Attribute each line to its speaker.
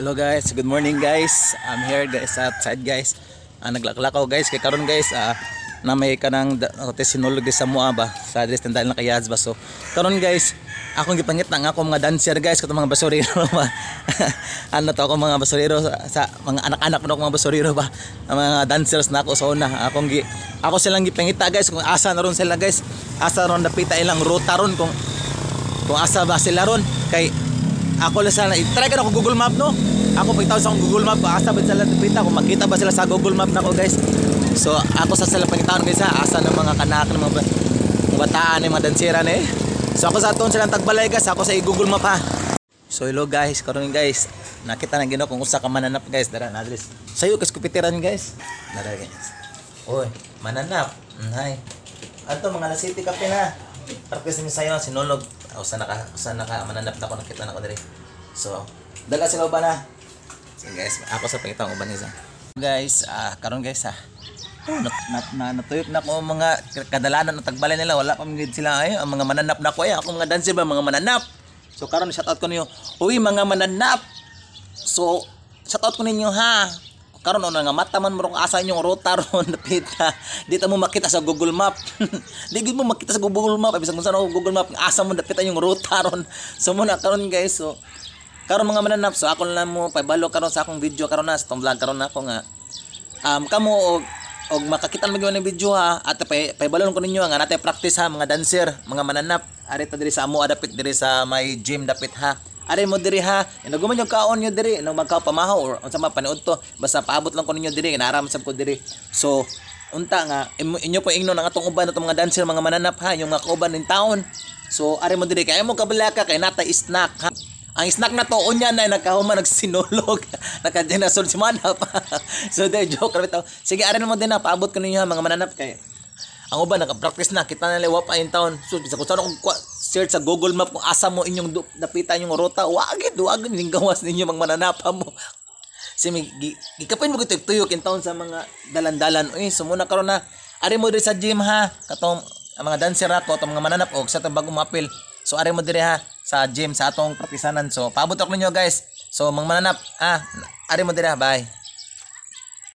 Speaker 1: Hello guys, good morning guys. I'm here guys outside guys. Naglaklakaw guys kay karon guys na may kanang sinulog di sa mua ba sa address ng dahil na kayas ba. So karon guys, akong gipangit na nga ako mga dancer guys kato mga basurero ba. Ano to ako mga basurero sa mga anak-anak mo mga basurero ba. Mga dancers na ako sa una. Ako silang gipangita guys kung asa na ron sila guys. Asa ron napita ilang ruta ron kung asa ba sila ron kay ako lang sana try ka na ko Google Map no. Ako pagtaw sa akong Google Map asa ba sila napita kung makita ba sila sa Google Map nako guys. So ako sa sila pangitawan guys asa ng mga kanak ng mga bataan ng mga dansera ni. So ako sa aton silang tagbalay guys ako sa Google Map ha. So hello guys karon guys nakita na gino kung usa ka mananap guys dara na address. Sayo kas kupitiran guys. Dara guys. Oy mananap. Hay. Ato mga La City Cafe na. Practice ni sayo sinulog. Usa naka mananap na ko nakita na ko diri. So dala sila ba na? So guys, ako sa pangitang uban isa. Guys, karon guys natuyok na ko mga kadalanan ng tagbalay nila wala pa mingid sila ay ang mga mananap na ko ay ako mga dancer ba mga mananap. So karon shout out ko ninyo. Uy mga mananap. So shout out ko ninyo ha. Karon nga mata man mo asa inyong ruta ron napita. Dito mo makita sa Google Map. Di gid mo makita sa Google Map bisag kung saan Google Map asa mo napita yung ruta ron. So muna karon guys so karon mga mananap so ako lang mo pabalo karon sa akong video karon na sa tong vlog karon na ako nga kamo og makakita mo gyud ng video ha at paibalon ko ninyo nga natay practice ha mga dancer mga mananap ari ta diri sa amo dapit diri sa may gym dapit ha. Ari mo diri ha, naguman yung kaon nyo diri, nang magkaw pamahaw or unsa man paniud to, basta paabot lang ko ninyo diri, naaram sab ko diri. So, unta nga inyo po ingno nang atong uban atong mga dancer mga mananap ha, yung mga kauban ning taon. So, ari mo diri kay mo kabalaka kay natay snack ha. Ang snack na to unya na nagkahuman nagsinulog, nakadinasol si manap. So, de joke ra bitaw. Sige, ari mo din na paabot ko ninyo ha mga mananap kay ang uban naka-practice na kita na liwa pa in town. So, bisa ko saan akong search sa Google Map kung asa mo inyong napita inyong ruta. Wagid ning gawas ninyo mga mananapa mo. Si gikapin mo gito tuyok in town sa mga dalan-dalan. Uy, sumuna karon na. Ari mo diri sa gym ha. Katong mga dancer ato, atong mga mananap og sa atong bagong mapil. So ari mo diri ha sa gym sa atong praktisanan. So paabot ako ninyo guys. So mga mananap, ari mo diri ha. Bye.